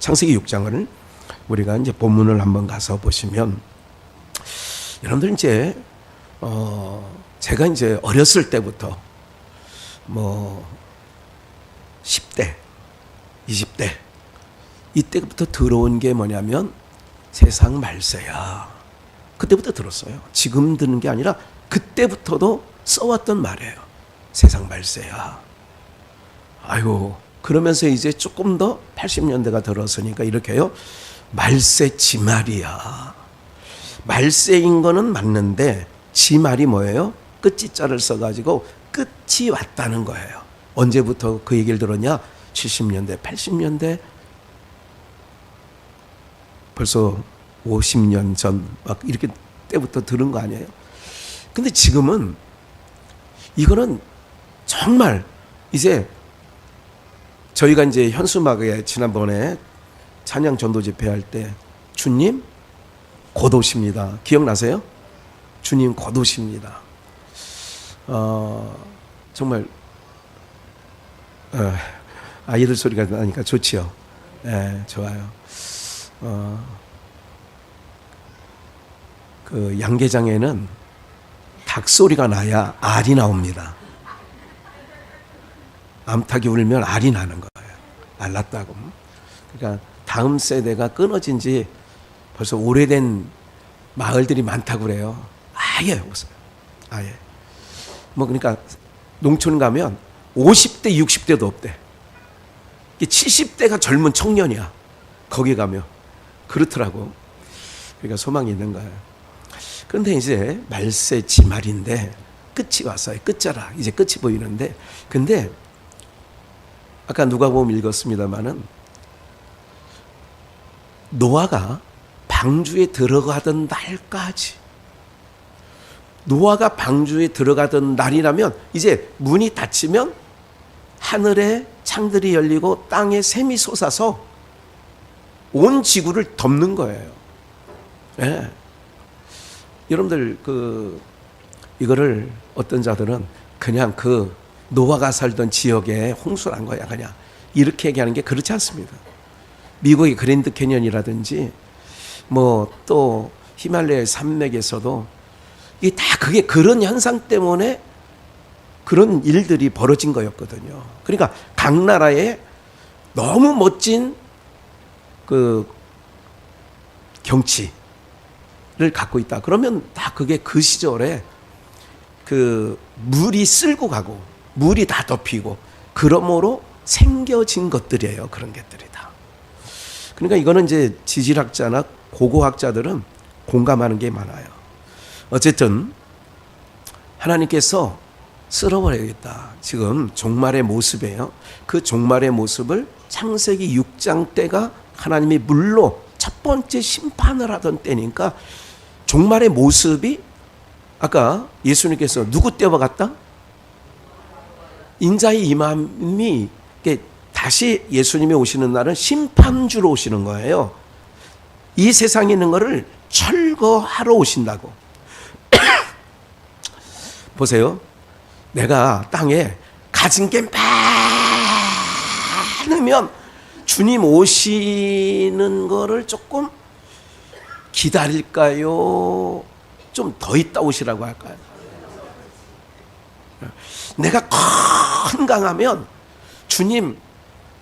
창세기 6장을 우리가 이제 본문을 한번 가서 보시면, 여러분들 이제 제가 이제 어렸을 때부터 10대, 20대 이때부터 들어온 게 뭐냐면 세상 말세야. 그때부터 들었어요. 지금 듣는 게 아니라 그때부터도 써왔던 말이에요. 세상 말세야. 아이고, 그러면서 이제 조금 더 80년대가 들어서니까 이렇게요. 말세 지말이야. 말세인 거는 맞는데 지말이 뭐예요? 끝지자를 써가지고 끝이 왔다는 거예요. 언제부터 그 얘기를 들었냐? 70년대, 80년대, 벌써 50년 전 막 이렇게 때부터 들은 거 아니에요? 근데 지금은 이거는 정말 이제 저희가 이제 현수막에 지난번에 찬양 전도 집회할 때 주님 곧 오십니다. 기억나세요? 주님 곧 오십니다. 정말 아이들 소리가 나니까 좋지요. 네, 좋아요. 그 양계장에는 닭 소리가 나야 알이 나옵니다. 암탉이 울면 알이 나는 거예요. 알 났다고. 그러니까 다음 세대가 끊어진 지 벌써 오래된 마을들이 많다고 그래요. 아예 없어요. 아예. 그러니까 농촌 가면 50대, 60대도 없대. 70대가 젊은 청년이야. 거기 가면. 그렇더라고. 그러니까 소망이 있는 거예요. 그런데 이제 말세 지말인데 끝이 왔어요. 끝자락. 이제 끝이 보이는데, 근데 아까 누가복음 읽었습니다마는 노아가 방주에 들어가던 날까지, 노아가 방주에 들어가던 날이라면 이제 문이 닫히면 하늘에 창들이 열리고 땅에 샘이 솟아서 온 지구를 덮는 거예요. 네. 여러분들 이거를 어떤 자들은 그냥 그 노아가 살던 지역에 홍수란 거야 그냥 이렇게 얘기하는 게 그렇지 않습니다. 미국의 그랜드 캐년이라든지 또 히말라야 산맥에서도 이게 다 그게 그런 현상 때문에 그런 일들이 벌어진 거였거든요. 그러니까 각 나라에 너무 멋진 그 경치를 갖고 있다. 그러면 다 그게 그 시절에 그 물이 쓸고 가고 물이 다 덮이고 그러므로 생겨진 것들이에요. 그런 것들이 다. 그러니까 이거는 이제 지질학자나 고고학자들은 공감하는 게 많아요. 어쨌든 하나님께서 쓸어버려야겠다. 지금 종말의 모습이에요. 그 종말의 모습을 창세기 6장 때가 하나님이 물로 첫 번째 심판을 하던 때니까 종말의 모습이 아까 예수님께서 누구 때와 같다? 인자의 임함이 다시 예수님이 오시는 날은 심판주로 오시는 거예요. 이 세상에 있는 것을 철거하러 오신다고. 보세요. 내가 땅에 가진 게 많으면 주님 오시는 거를 조금 기다릴까요? 좀 더 있다 오시라고 할까요? 내가 건강하면 주님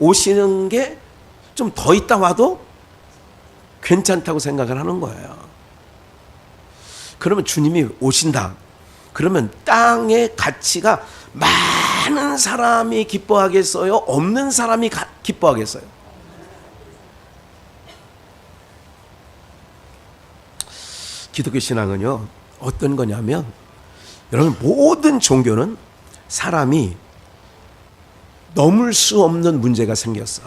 오시는 게 좀 더 있다 와도 괜찮다고 생각을 하는 거예요. 그러면 주님이 오신다. 그러면 땅의 가치가 많은 사람이 기뻐하겠어요? 없는 사람이 기뻐하겠어요? 기독교 신앙은요, 어떤 거냐면, 여러분, 모든 종교는 사람이 넘을 수 없는 문제가 생겼어.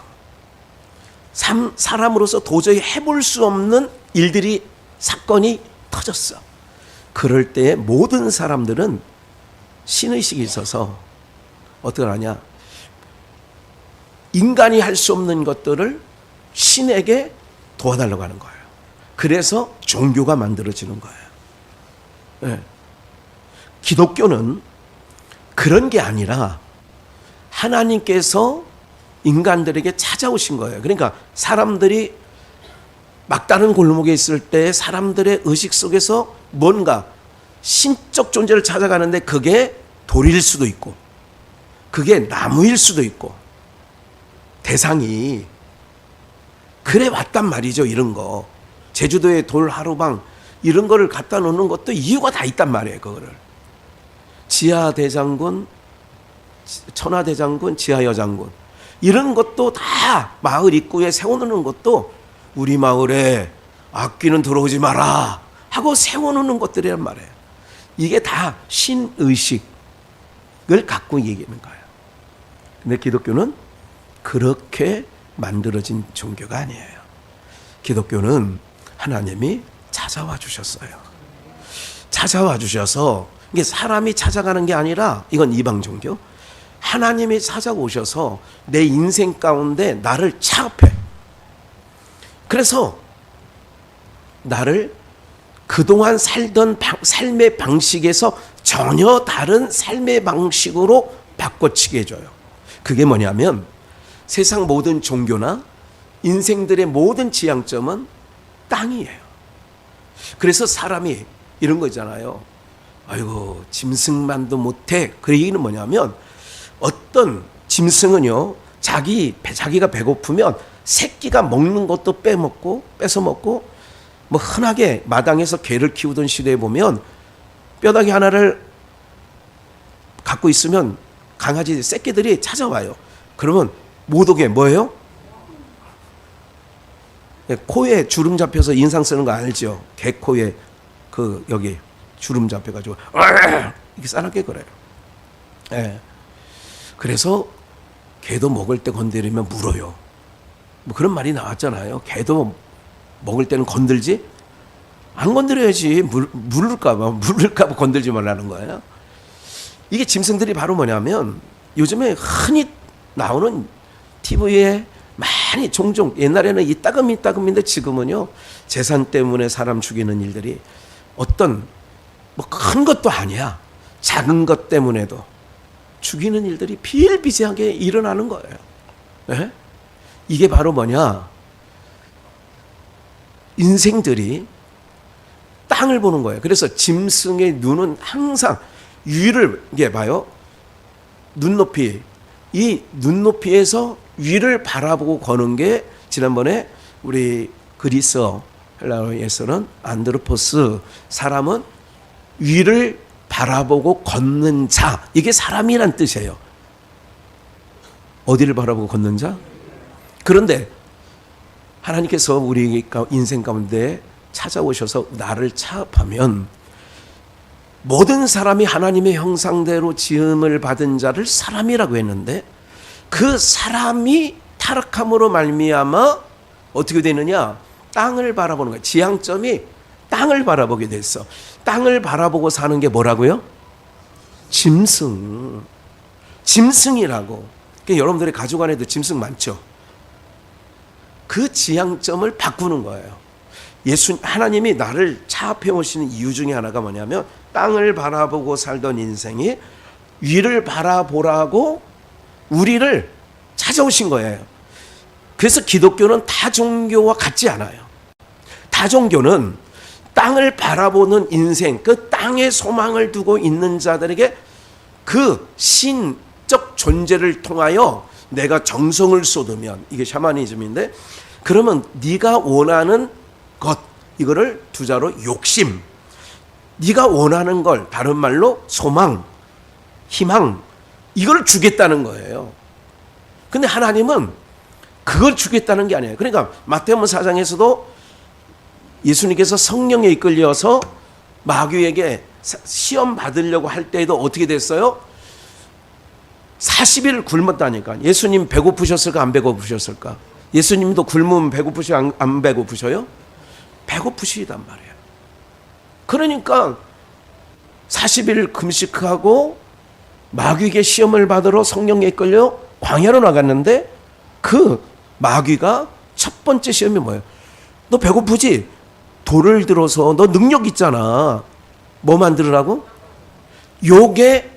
사람으로서 도저히 해볼 수 없는 일들이, 사건이 터졌어. 그럴 때 모든 사람들은 신의식이 있어서 어떻게 하냐? 인간이 할 수 없는 것들을 신에게 도와달라고 하는 거예요. 그래서 종교가 만들어지는 거예요. 네. 기독교는 그런 게 아니라 하나님께서 인간들에게 찾아오신 거예요. 그러니까 사람들이 막다른 골목에 있을 때 사람들의 의식 속에서 뭔가 신적 존재를 찾아가는데 그게 돌일 수도 있고 그게 나무일 수도 있고 대상이 그래 왔단 말이죠. 이런 거 제주도의 돌 하루방 이런 거를 갖다 놓는 것도 이유가 다 있단 말이에요. 그거를 지하대장군, 천하대장군, 지하여장군 이런 것도 다 마을 입구에 세워놓는 것도 우리 마을에 악귀는 들어오지 마라 하고 세워놓는 것들이란 말이에요. 이게 다 신의식을 갖고 얘기하는 거예요. 근데 기독교는 그렇게 만들어진 종교가 아니에요. 기독교는 하나님이 찾아와 주셨어요. 찾아와 주셔서 이게 사람이 찾아가는 게 아니라 이건 이방 종교. 하나님이 찾아오셔서 내 인생 가운데 나를 차업해. 그래서 나를 그동안 살던 삶의 방식에서 전혀 다른 삶의 방식으로 바꿔치게 해줘요. 그게 뭐냐면 세상 모든 종교나 인생들의 모든 지향점은 땅이에요. 그래서 사람이 이런 거 있잖아요. 아이고 짐승만도 못해. 그 얘기는 뭐냐면 어떤 짐승은요 자기가 배고프면 새끼가 먹는 것도 뺏어 먹고 뭐 흔하게 마당에서 개를 키우던 시대에 보면 뼈다귀 하나를 갖고 있으면 강아지 새끼들이 찾아와요. 그러면 못 오게 뭐예요? 코에 주름 잡혀서 인상 쓰는 거 알죠? 개 코에 그 여기 주름 잡혀가지고 이렇게 싸납게 그래요. 예. 그래서 개도 먹을 때 건드리면 물어요. 뭐 그런 말이 나왔잖아요. 개도 먹을 때는 건들지 안 건드려야지. 물을까봐 건들지 말라는 거예요. 이게 짐승들이 바로 뭐냐면 요즘에 흔히 나오는 TV에 많이 종종 옛날에는 이따금인데 지금은요 재산 때문에 사람 죽이는 일들이 어떤 뭐 큰 것도 아니야. 작은 것 때문에도 죽이는 일들이 비일비재하게 일어나는 거예요. 네? 이게 바로 뭐냐? 인생들이 땅을 보는 거예요. 그래서 짐승의 눈은 항상 위를 이게 봐요. 눈높이 이 눈높이에서 위를 바라보고 거는 게 지난번에 우리 그리스어 헬라어에서는 안드로포스 사람은 위를 바라보고 걷는 자 이게 사람이란 뜻이에요. 어디를 바라보고 걷는 자? 그런데 하나님께서 우리 인생 가운데 찾아오셔서 나를 차업하면 모든 사람이 하나님의 형상대로 지음을 받은 자를 사람이라고 했는데 그 사람이 타락함으로 말미암아 어떻게 되느냐? 땅을 바라보는 거예요. 지향점이 땅을 바라보게 됐어. 땅을 바라보고 사는 게 뭐라고요? 짐승이라고. 그러니까 여러분들의 가족 안에도 짐승 많죠? 그 지향점을 바꾸는 거예요. 하나님이 나를 차압해 오시는 이유 중에 하나가 뭐냐면 땅을 바라보고 살던 인생이 위를 바라보라고 우리를 찾아오신 거예요. 그래서 기독교는 타 종교와 같지 않아요. 타 종교는 땅을 바라보는 인생, 그 땅에 소망을 두고 있는 자들에게 그 신적 존재를 통하여 내가 정성을 쏟으면 이게 샤머니즘인데 그러면 네가 원하는 것 이거를 두 자로 욕심 네가 원하는 걸 다른 말로 소망, 희망 이걸 주겠다는 거예요. 근데 하나님은 그걸 주겠다는 게 아니에요. 그러니까 마태복음 4장에서도 예수님께서 성령에 이끌려서 마귀에게 시험 받으려고 할 때에도 어떻게 됐어요? 40일 굶었다니까. 예수님 배고프셨을까 안 배고프셨을까? 예수님도 굶으면 배고프셔 안 배고프셔요? 배고프시단 말이에요. 그러니까 40일 금식하고 마귀에게 시험을 받으러 성령에 이끌려 광야로 나갔는데 그 마귀가 첫 번째 시험이 뭐예요? 너 배고프지? 돌을 들어서 너 능력 있잖아. 뭐 만들으라고? 요게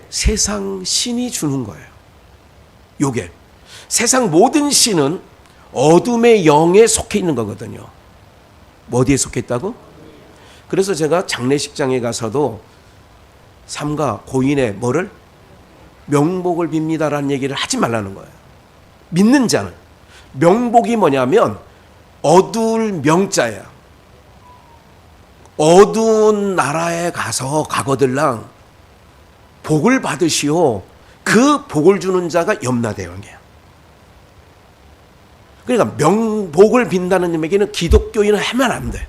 세상 신이 주는 거예요. 요게 세상 모든 신은 어둠의 영에 속해 있는 거거든요. 뭐 어디에 속해 있다고? 그래서 제가 장례식장에 가서도 삼가 고인의 뭐를? 명복을 빕니다라는 얘기를 하지 말라는 거예요. 믿는 자는. 명복이 뭐냐면 어두울 명자야. 어두운 나라에 가서 가거들랑 복을 받으시오. 그 복을 주는 자가 염라대왕이에요. 그러니까 명복을 빈다는 얘기는 기독교인은 하면 안 돼.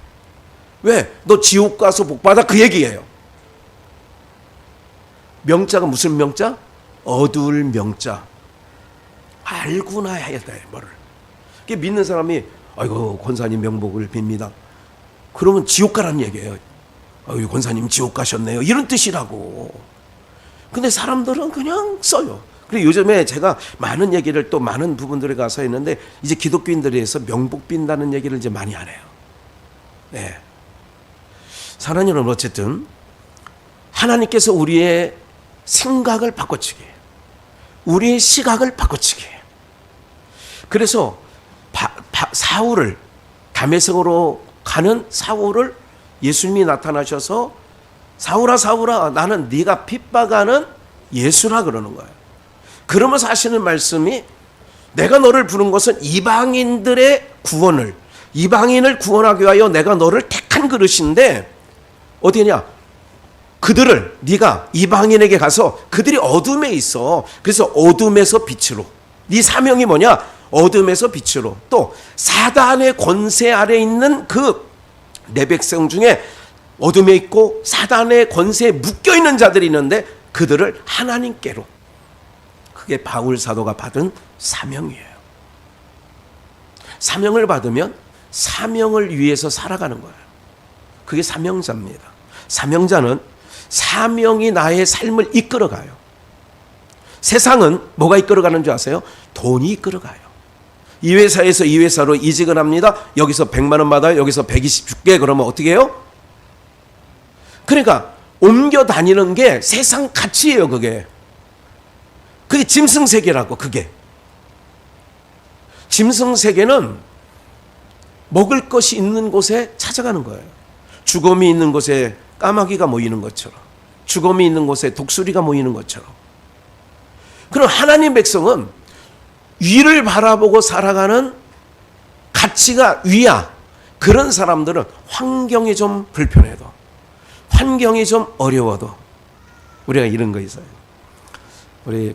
왜? 너 지옥 가서 복 받아 그 얘기예요. 명자가 무슨 명자? 어두울 명자. 알구나 해야 돼, 뭐를. 믿는 사람이 아이고 권사님 명복을 빕니다. 그러면 지옥 가라는 얘기예요. 아이고 권사님 지옥 가셨네요. 이런 뜻이라고. 근데 사람들은 그냥 써요. 그리고 요즘에 제가 많은 얘기를 또 많은 부분들에 가서 했는데 이제 기독교인들에 의해서 명복 빈다는 얘기를 이제 많이 안 해요. 네. 사랑하는 여러분, 어쨌든 하나님께서 우리의 생각을 바꿔치기, 우리의 시각을 바꿔치기. 그래서 사울을, 다메섹으로 가는 사울을 예수님이 나타나셔서 사울아 사울아 나는 네가 핍박하는 예수라 그러는 거예요. 그러면서 하시는 말씀이 내가 너를 부른 것은 이방인들의 구원을, 이방인을 구원하기 위하여 내가 너를 택한 그릇인데 어디냐? 그들을 네가 이방인에게 가서 그들이 어둠에 있어. 그래서 어둠에서 빛으로. 네 사명이 뭐냐? 어둠에서 빛으로. 또 사단의 권세 아래 있는 그 내 백성 중에 어둠에 있고 사단의 권세에 묶여 있는 자들이 있는데 그들을 하나님께로. 그게 바울 사도가 받은 사명이에요. 사명을 받으면 사명을 위해서 살아가는 거예요. 그게 사명자입니다. 사명자는 사명이 나의 삶을 이끌어가요. 세상은 뭐가 이끌어가는 줄 아세요? 돈이 이끌어가요. 이 회사에서 이 회사로 이직을 합니다. 여기서 100만 원 받아요. 여기서 120 줄게. 그러면 어떻게 해요? 그러니까 옮겨 다니는 게 세상 가치예요. 그게 짐승세계라고. 그게 짐승세계는 먹을 것이 있는 곳에 찾아가는 거예요. 죽음이 있는 곳에 까마귀가 모이는 것처럼, 죽음이 있는 곳에 독수리가 모이는 것처럼. 그럼 하나님 백성은 위를 바라보고 살아가는 가치가 위야. 그런 사람들은 환경이 좀 불편해도, 환경이 좀 어려워도 우리가 이런 거 있어요. 우리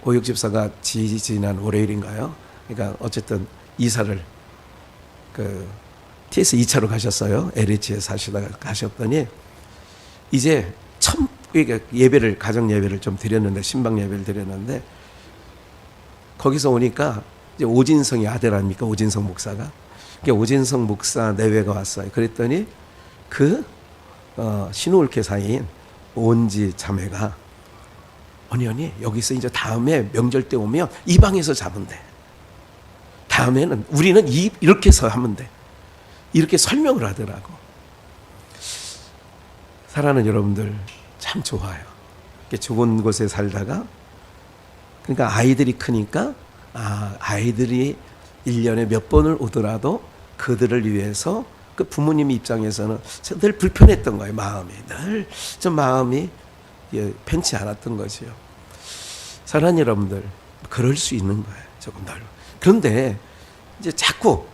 오육 집사가 지난 월요일인가요? 그러니까 어쨌든 이사를 TS 2차로 가셨어요. LH에 사시다가 가셨더니 이제 예배를, 가정 예배를 좀 드렸는데, 신방 예배를 드렸는데 거기서 오니까 이제 오진성이 아들 아닙니까? 오진성 목사가. 오진성 목사 내외가 왔어요. 그랬더니 신우울케 사이인 온지 자매가 언니 여기서 이제 다음에 명절 때 오면 이 방에서 자면 돼. 다음에는 우리는 이렇게 해서 하면 돼. 이렇게 설명을 하더라고. 사랑하는 여러분들 참 좋아요. 이렇게 좋은 곳에 살다가, 그러니까 아이들이 크니까 아이들이 1년에 몇 번을 오더라도 그들을 위해서 그 부모님 입장에서는 늘 불편했던 거예요. 마음이 늘 좀 마음이 편치 않았던 거지요. 사랑하는 여러분들, 그럴 수 있는 거예요. 조금 덜. 그런데 이제 자꾸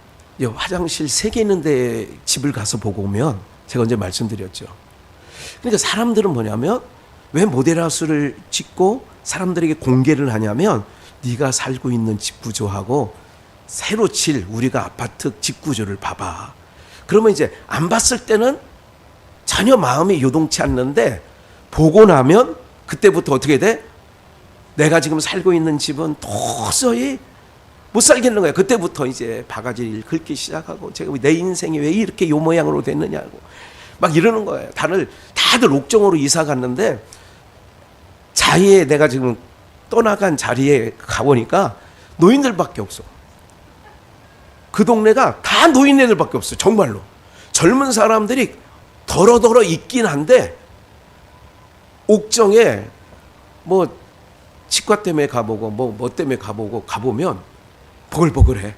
화장실 3개 있는데 집을 가서 보고 오면, 제가 언제 말씀드렸죠. 그러니까 사람들은 뭐냐면 왜 모델하우스를 짓고 사람들에게 공개를 하냐면 네가 살고 있는 집 구조하고 새로 칠 우리가 아파트 집 구조를 봐봐. 그러면 이제 안 봤을 때는 전혀 마음이 요동치 않는데 보고 나면 그때부터 어떻게 돼? 내가 지금 살고 있는 집은 도저히 못 살겠는 거야. 그때부터 이제 바가지를 긁기 시작하고 제가 내 인생이 왜 이렇게 요 모양으로 됐느냐고 막 이러는 거예요. 다들 옥정으로 이사 갔는데 자리에, 내가 지금 떠나간 자리에 가보니까 노인들밖에 없어. 그 동네가 다 노인네들밖에 없어. 정말로. 젊은 사람들이 더러더러 있긴 한데 옥정에 뭐 치과 때문에 가보고 뭐 때문에 가보면 보글보글해.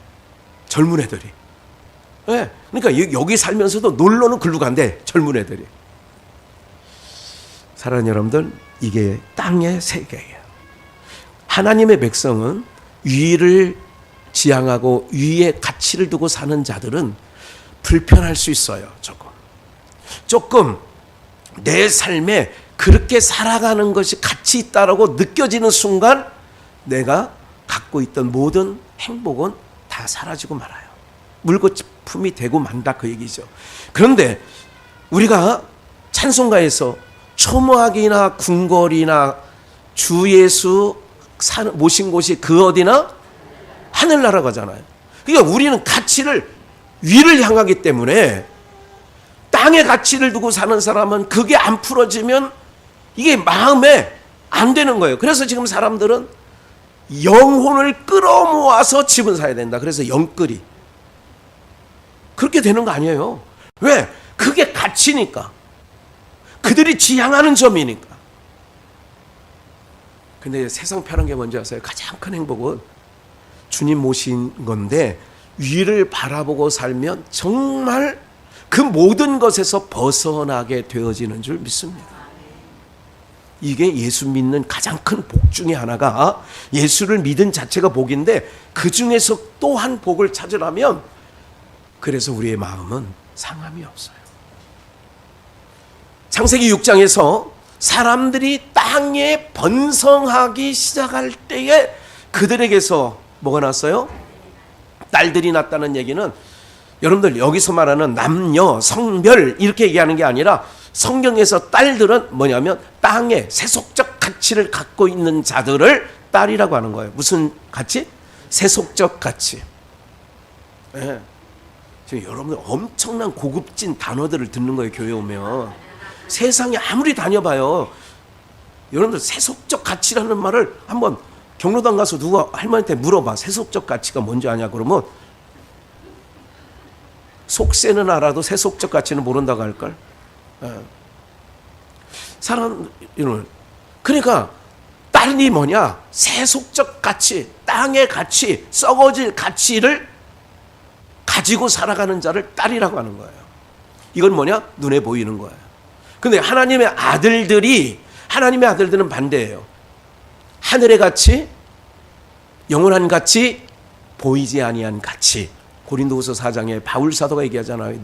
젊은 애들이. 네. 그러니까 여기 살면서도 놀러는 글로 간대. 젊은 애들이. 사랑하는 여러분들, 이게 땅의 세계예요. 하나님의 백성은 위를 지향하고 위에 가치를 두고 사는 자들은 불편할 수 있어요. 조금 내 삶에 그렇게 살아가는 것이 가치 있다라고 느껴지는 순간 내가 갖고 있던 모든 행복은 다 사라지고 말아요. 물거품이 되고 만다, 그 얘기죠. 그런데 우리가 찬송가에서 초모학이나 궁궐이나 주 예수 모신 곳이 그 어디나 하늘나라고 하잖아요. 그러니까 우리는 가치를 위를 향하기 때문에 땅의 가치를 두고 사는 사람은 그게 안 풀어지면 이게 마음에 안 되는 거예요. 그래서 지금 사람들은 영혼을 끌어모아서 집을 사야 된다. 그래서 영끌이. 그렇게 되는 거 아니에요. 왜? 그게 가치니까. 그들이 지향하는 점이니까. 근데 세상 편한 게 뭔지 아세요? 가장 큰 행복은 주님 모신 건데 위를 바라보고 살면 정말 그 모든 것에서 벗어나게 되어지는 줄 믿습니다. 이게 예수 믿는 가장 큰 복 중에 하나가, 예수를 믿은 자체가 복인데 그 중에서 또 한 복을 찾으려면, 그래서 우리의 마음은 상함이 없어요. 창세기 6장에서 사람들이 땅에 번성하기 시작할 때에 그들에게서 뭐가 났어요? 딸들이 났다는 얘기는, 여러분들 여기서 말하는 남녀, 성별 이렇게 얘기하는 게 아니라 성경에서 딸들은 뭐냐면 땅에 세속적 가치를 갖고 있는 자들을 딸이라고 하는 거예요. 무슨 가치? 세속적 가치. 네. 지금 여러분들 엄청난 고급진 단어들을 듣는 거예요. 교회 오면. 세상에 아무리 다녀봐요. 여러분들 세속적 가치라는 말을 한번 경로당 가서 누가 할머니한테 물어봐. 세속적 가치가 뭔지 아냐? 그러면 속세는 알아도 세속적 가치는 모른다고 할걸. 사람, 그러니까 딸이 뭐냐? 세속적 가치, 땅의 가치, 썩어질 가치를 가지고 살아가는 자를 딸이라고 하는 거예요. 이건 뭐냐? 눈에 보이는 거예요. 근데 하나님의 아들들은 반대예요. 하늘의 가치, 영원한 가치, 보이지 아니한 가치. 고린도후서 4장에 바울 사도가 얘기하잖아요.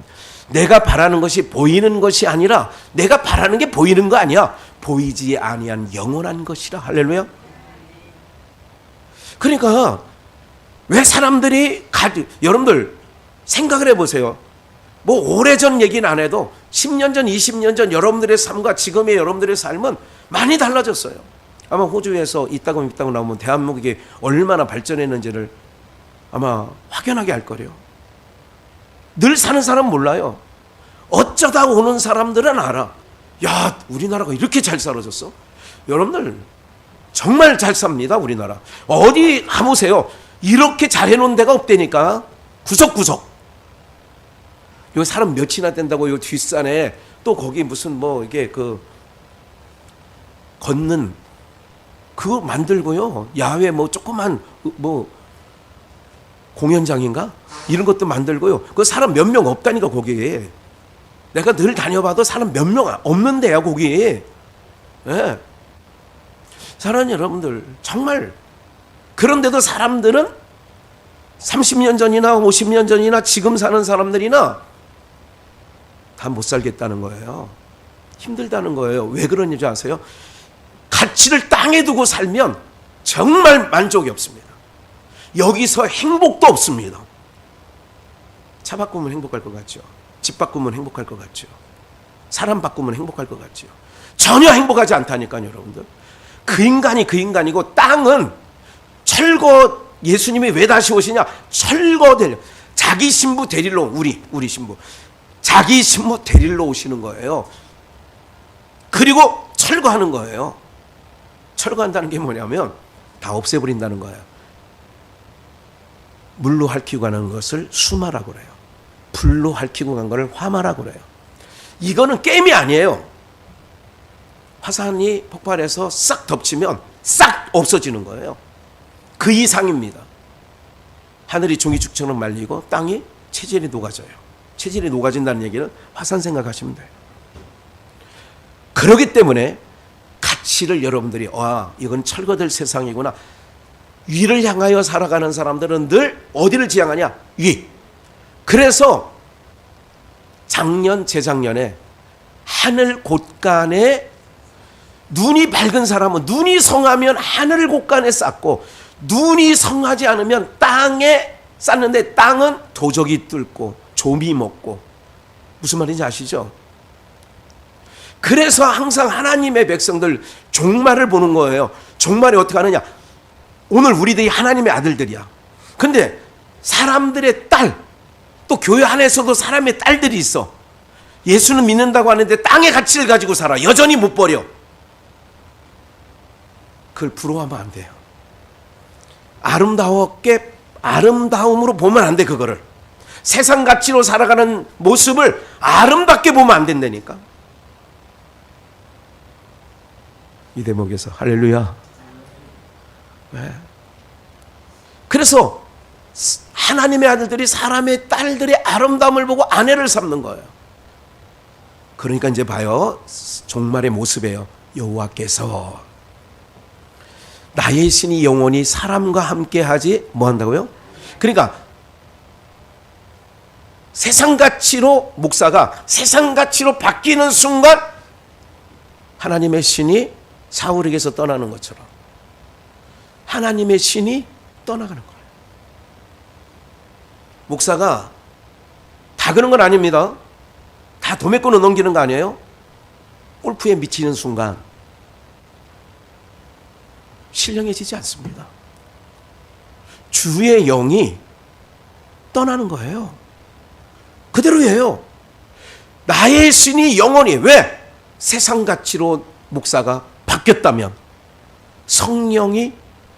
내가 바라는 것이 보이는 것이 아니라 내가 바라는 게 보이는 거 아니야. 보이지 아니한 영원한 것이라. 할렐루야. 그러니까 왜 사람들이 여러분들 생각을 해보세요. 뭐 오래전 얘기는 안 해도 10년 전, 20년 전 여러분들의 삶과 지금의 여러분들의 삶은 많이 달라졌어요. 아마 호주에서 이따금 나오면 대한민국이 얼마나 발전했는지를 아마 확연하게 알 거래요. 늘 사는 사람은 몰라요. 어쩌다 오는 사람들은 알아. 야, 우리나라가 이렇게 잘 살아졌어? 여러분들 정말 잘 삽니다. 우리나라. 어디 가보세요. 이렇게 잘 해놓은 데가 없다니까. 구석구석. 요 사람 몇이나 된다고 요 뒷산에 또 거기 무슨 뭐 이게 걷는 그거 만들고요. 야외 뭐 조그만 뭐 공연장인가? 이런 것도 만들고요. 그 사람 몇 명 없다니까 거기에. 내가 늘 다녀봐도 사람 몇 명 없는데요 거기. 예. 사랑하는 여러분들, 정말 그런데도 사람들은 30년 전이나 50년 전이나 지금 사는 사람들이나 다 못 살겠다는 거예요. 힘들다는 거예요. 왜 그런지 아세요? 가치를 땅에 두고 살면 정말 만족이 없습니다. 여기서 행복도 없습니다. 차 바꾸면 행복할 것 같죠? 집 바꾸면 행복할 것 같죠? 사람 바꾸면 행복할 것 같죠? 전혀 행복하지 않다니까요, 여러분들. 그 인간이 그 인간이고, 땅은 철거, 예수님이 왜 다시 오시냐? 철거될, 자기 신부 데리러, 우리 신부. 자기 신부 데리러 오시는 거예요. 그리고 철거하는 거예요. 철거한다는 게 뭐냐면 다 없애버린다는 거예요. 물로 핥히고 가는 것을 수마라고 그래요. 불로 핥히고 간 것을 화마라고 그래요. 이거는 게임이 아니에요. 화산이 폭발해서 싹 덮치면 싹 없어지는 거예요. 그 이상입니다. 하늘이 종이축처럼 말리고 땅이 체질이 녹아져요. 체질이 녹아진다는 얘기는 화산 생각하시면 돼요. 그렇기 때문에 가치를 여러분들이 이건 철거될 세상이구나. 위를 향하여 살아가는 사람들은 늘 어디를 지향하냐? 위. 그래서 작년 재작년에 하늘 곳간에 눈이 밝은 사람은 눈이 성하면 하늘 곳간에 쌓고 눈이 성하지 않으면 땅에 쌓는데 땅은 도적이 뚫고 조미 먹고 무슨 말인지 아시죠? 그래서 항상 하나님의 백성들 종말을 보는 거예요. 종말이 어떻게 하느냐? 오늘 우리들이 하나님의 아들들이야. 근데 사람들의 딸, 또 교회 안에서도 사람의 딸들이 있어. 예수는 믿는다고 하는데 땅의 가치를 가지고 살아. 여전히 못 버려. 그걸 부러워하면 안 돼요. 아름다움으로 보면 안 돼, 그거를. 세상 가치로 살아가는 모습을 아름답게 보면 안 된다니까. 이 대목에서 할렐루야. 네. 그래서 하나님의 아들들이 사람의 딸들의 아름다움을 보고 아내를 삼는 거예요. 그러니까 이제 봐요. 종말의 모습이에요. 여호와께서 나의 신이 영원히 사람과 함께 하지 뭐 한다고요? 그러니까 세상 가치로 목사가 세상 가치로 바뀌는 순간 하나님의 신이 사울에게서 떠나는 것처럼 하나님의 신이 떠나가는 거예요. 목사가 다 그런 건 아닙니다. 다 도매권을 넘기는 거 아니에요? 골프에 미치는 순간 신령해지지 않습니다. 주의 영이 떠나는 거예요. 그대로예요. 나의 신이 영원히 왜? 세상 가치로 목사가 바뀌었다면 성령이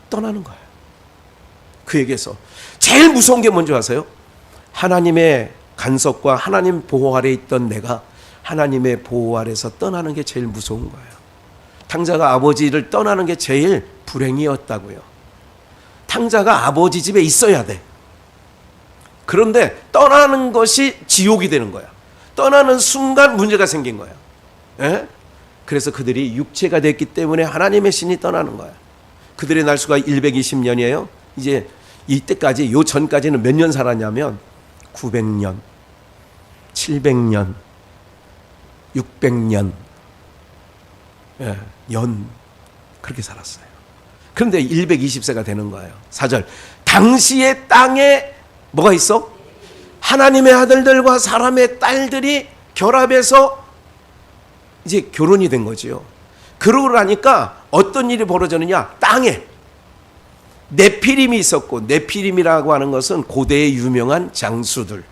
떠나는 거예요. 그에게서 제일 무서운 게 뭔지 아세요? 하나님의 간섭과 하나님 보호 아래 있던 내가 하나님의 보호 아래서 떠나는 게 제일 무서운 거예요. 탕자가 아버지를 떠나는 게 제일 불행이었다고요. 탕자가 아버지 집에 있어야 돼. 그런데 떠나는 것이 지옥이 되는 거야. 떠나는 순간 문제가 생긴 거야. 에? 그래서 그들이 육체가 됐기 때문에 하나님의 신이 떠나는 거야. 그들의 날수가 120년이에요. 이제 이때까지 요 전까지는 몇 년 살았냐면 900년, 700년, 600년 연 그렇게 살았어요. 그런데 120세가 되는 거예요. 4절 당시의 땅에 뭐가 있어? 하나님의 아들들과 사람의 딸들이 결합해서 이제 결혼이 된 거지요. 그러고 나니까 어떤 일이 벌어졌느냐? 땅에 네피림이 있었고, 네피림이라고 하는 것은 고대의 유명한 장수들.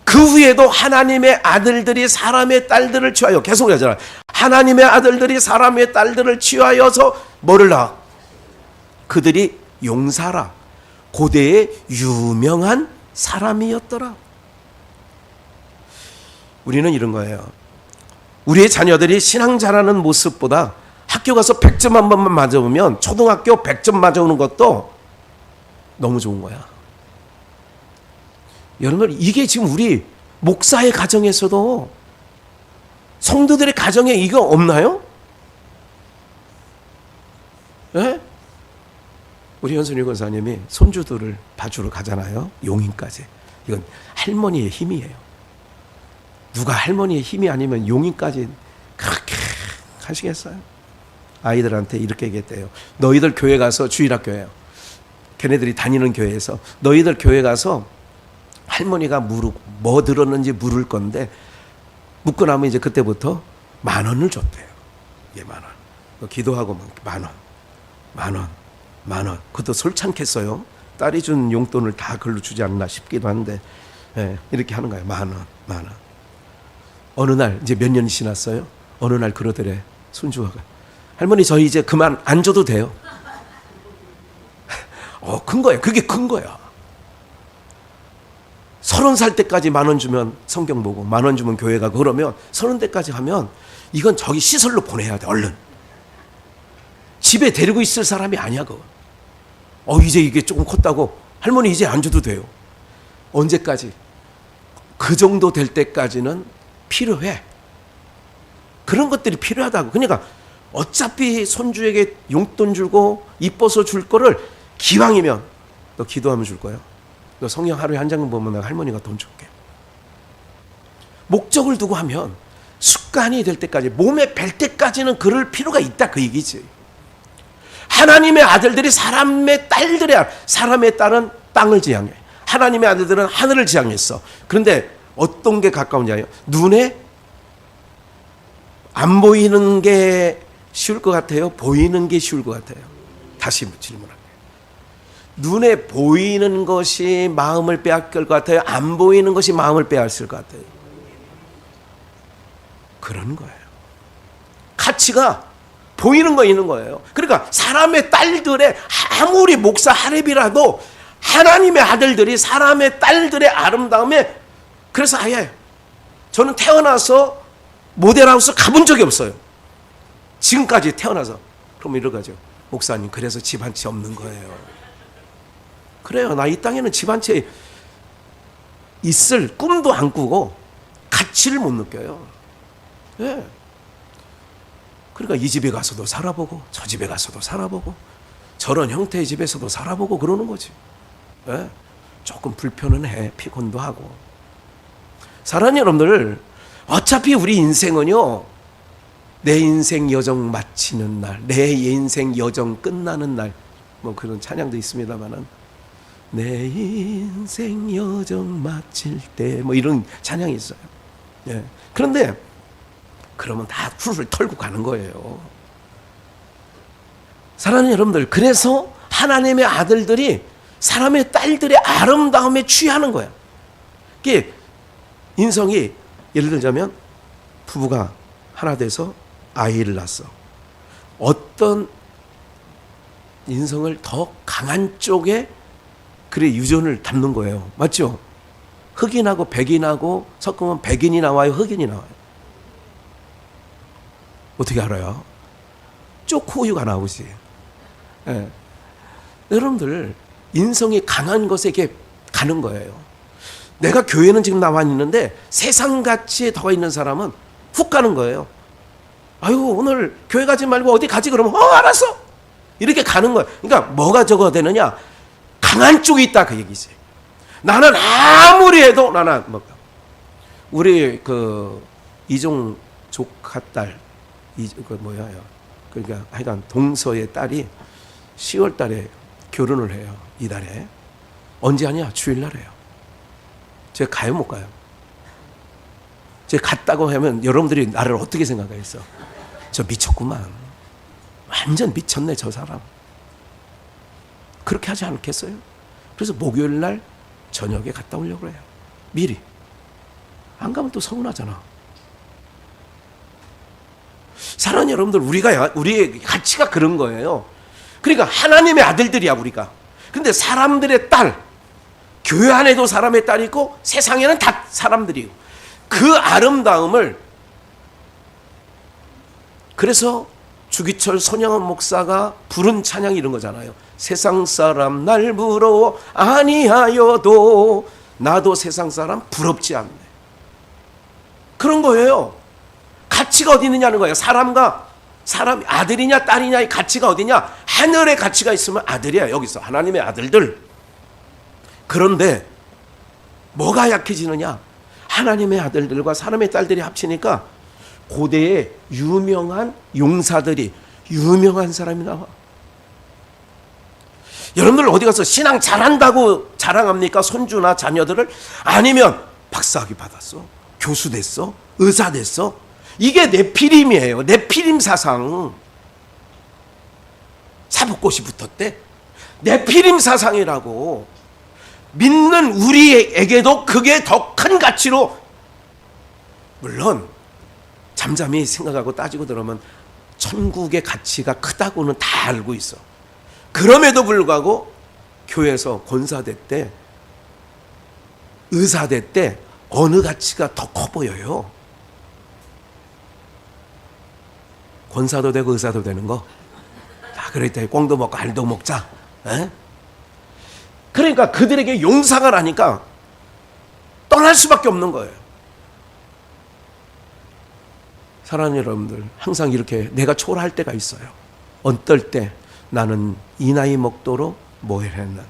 그 후에도 하나님의 아들들이 사람의 딸들을 취하여, 계속 하잖아요. 하나님의 아들들이 사람의 딸들을 취하여서 뭐를 낳아? 그들이 용사라. 고대의 유명한 사람이었더라. 우리는 이런 거예요. 우리의 자녀들이 신앙 잘하는 모습보다 학교 가서 100점 한 번만 맞아보면 초등학교 100점 맞아오는 것도 너무 좋은 거야. 여러분, 이게 지금 우리 목사의 가정에서도 성도들의 가정에 이거 없나요? 예? 우리 현순이 권사님이 손주들을 봐주러 가잖아요. 용인까지. 이건 할머니의 힘이에요. 누가 할머니의 힘이 아니면 용인까지 그렇게 가시겠어요? 아이들한테 이렇게 얘기했대요. 너희들 교회 가서, 주일학교예요. 걔네들이 다니는 교회에서 너희들 교회 가서 할머니가 뭐 들었는지 물을 건데 묻고 나면 이제 그때부터 10,000원을 줬대요. 예, 10,000원. 기도하고 10,000원. 그것도 솔찬겠어요. 딸이 준 용돈을 다 글로 주지 않나 싶기도 한데, 예, 이렇게 하는 거예요. 10,000원. 어느 날 이제 몇 년이 지났어요. 어느 날 그러더래. 손주가, 할머니 저희 이제 그만 안 줘도 돼요. 큰 거예요. 그게 큰 거야. 30살 때까지 10,000원 주면 성경 보고 10,000원 주면 교회 가고 그러면 30대까지 하면 이건 저기 시설로 보내야 돼. 얼른. 집에 데리고 있을 사람이 아니야 그거. 이제 이게 조금 컸다고 할머니 이제 안 줘도 돼요. 언제까지? 그 정도 될 때까지는 필요해. 그런 것들이 필요하다고. 그러니까 어차피 손주에게 용돈 주고 이뻐서 줄 거를 기왕이면 너 기도하면 줄 거야. 너 성경 하루에 한 장 보면 내가 할머니가 돈 줄게. 목적을 두고 하면 습관이 될 때까지, 몸에 뵐 때까지는 그럴 필요가 있다 그 얘기지. 하나님의 아들들이 사람의 딸은 땅을 지향해. 하나님의 아들들은 하늘을 지향했어. 그런데 어떤 게 가까운지요? 눈에 안 보이는 게 쉬울 것 같아요? 보이는 게 쉬울 것 같아요? 다시 질문할게요. 눈에 보이는 것이 마음을 빼앗길 것 같아요? 안 보이는 것이 마음을 빼앗을 것 같아요? 그런 거예요. 가치가 보이는 거 있는 거예요. 그러니까 사람의 딸들의, 아무리 목사 하렙이라도 하나님의 아들들이 사람의 딸들의 아름다움에, 그래서 아예 저는 태어나서 모델하우스 가본 적이 없어요. 지금까지 태어나서. 그럼 이런 거죠. 목사님, 그래서 집 한 채 없는 거예요. 그래요. 나 이 땅에는 집 한 채 있을 꿈도 안 꾸고 가치를 못 느껴요. 예. 그러니까 이 집에 가서도 살아보고 저 집에 가서도 살아보고 저런 형태의 집에서도 살아보고 그러는 거지. 예. 조금 불편은 해. 피곤도 하고. 사랑하는 여러분들, 어차피 우리 인생은요, 내 인생 여정 마치는 날, 내 인생 여정 끝나는 날, 뭐 그런 찬양도 있습니다만은, 내 인생 여정 마칠 때, 뭐 이런 찬양이 있어요. 예. 그런데 그러면 다 훌훌 털고 가는 거예요. 사랑하는 여러분들, 그래서 하나님의 아들들이 사람의 딸들의 아름다움에 취하는 거야. 이게 인성이, 예를 들자면 부부가 하나 돼서 아이를 낳았어. 어떤 인성을 더 강한 쪽에 그래 유전을 담는 거예요. 맞죠? 흑인하고 백인하고 섞으면 백인이 나와요, 흑인이 나와요? 어떻게 알아요? 쪼코우유가 나오지. 예. 여러분들, 인성이 강한 것에 이렇게 가는 거예요. 내가 교회는 지금 나와 있는데 세상같이 더 있는 사람은 훅 가는 거예요. 아유, 오늘 교회 가지 말고 어디 가지? 그러면 알았어. 이렇게 가는 거예요. 그러니까 뭐가 저거 되느냐? 강한 쪽이 있다 그 얘기지. 나는 아무리 해도 나는 우리 그 이종 조카 딸, 그러니까 하여간 동서의 딸이 10월 달에 결혼을 해요. 이달에. 언제 하냐? 주일날 해요. 제가 가요, 못 가요? 제가 갔다고 하면 여러분들이 나를 어떻게 생각하겠어? 저 미쳤구만. 완전 미쳤네, 저 사람. 그렇게 하지 않겠어요? 그래서 목요일 날 저녁에 갔다 오려고 해요. 미리. 안 가면 또 서운하잖아. 사랑하는 여러분들, 우리의 가치가 그런 거예요. 그러니까 하나님의 아들들이야, 우리가. 근데 사람들의 딸, 교회 안에도 사람의 딸이 있고 세상에는 다 사람들이고, 그 아름다움을, 그래서 주기철 손양원 목사가 부른 찬양이 이런 거잖아요. 세상 사람 날 부러워 아니하여도 나도 세상 사람 부럽지 않네. 그런 거예요. 가치가 어디 있느냐는 거예요. 사람 아들이냐 딸이냐의 가치가 어디냐? 하늘의 가치가 있으면 아들이야. 여기서 하나님의 아들들. 그런데 뭐가 약해지느냐? 하나님의 아들들과 사람의 딸들이 합치니까 고대의 유명한 용사들이, 유명한 사람이 나와. 여러분들 어디 가서 신앙 잘한다고 자랑합니까? 손주나 자녀들을? 아니면 박사학위 받았어, 교수 됐어, 의사 됐어? 이게 네피림이에요. 네피림 사상. 사법고시 붙었대. 네피림 사상이라고. 믿는 우리에게도 그게 더 큰 가치로, 물론 잠잠히 생각하고 따지고 들으면 천국의 가치가 크다고는 다 알고 있어. 그럼에도 불구하고 교회에서 권사됐대, 의사됐대, 어느 가치가 더 커 보여요? 권사도 되고 의사도 되는 거 다 그랬더니 꽁도 먹고 알도 먹자. 에? 그러니까 그들에게 용서가 나니까 떠날 수밖에 없는 거예요. 사랑하는 여러분들, 항상 이렇게 내가 초라할 때가 있어요. 어떨 때 나는 이 나이 먹도록 뭘 해놨나.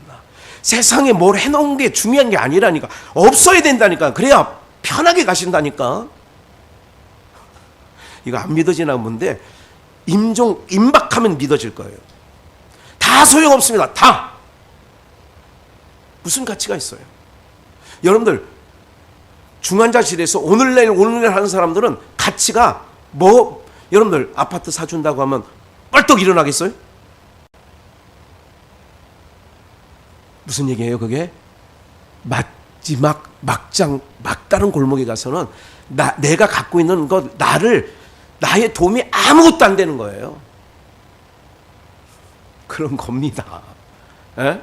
세상에 뭘 해놓은 게 중요한 게 아니라니까. 없어야 된다니까. 그래야 편하게 가신다니까. 이거 안 믿어지나 본데 임박하면 믿어질 거예요. 다 소용없습니다. 다. 무슨 가치가 있어요? 여러분들 중환자실에서 오늘 내일 하는 사람들은 가치가 뭐, 여러분들 아파트 사준다고 하면 뻘떡 일어나겠어요? 무슨 얘기예요 그게? 마지막 막다른 골목에 가서는 내가 갖고 있는 것, 나의 도움이 아무것도 안 되는 거예요. 그런 겁니다. 에?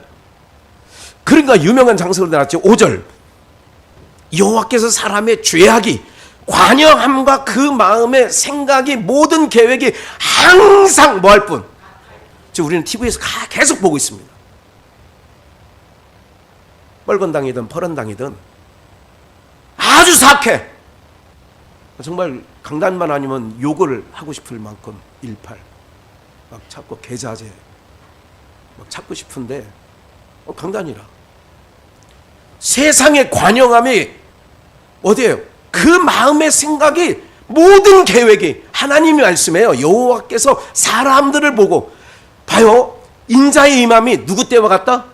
그러니까 유명한 장소로 나왔죠. 5절. 여호와께서 사람의 죄악이 관영함과 그 마음의 생각이 모든 계획이 항상 뭐 할 뿐. 지금 우리는 TV에서 계속 보고 있습니다. 뻘건당이든 퍼런당이든 아주 사악해. 정말 강단만 아니면 욕을 하고 싶을 만큼 일팔 막 찾고 계자재 막 찾고 싶은데 강단이라. 세상의 관영함이 어디예요? 그 마음의 생각이 모든 계획이 하나님이 말씀해요. 여호와께서 사람들을 보고 봐요. 인자의 임함이 누구 때와 같다?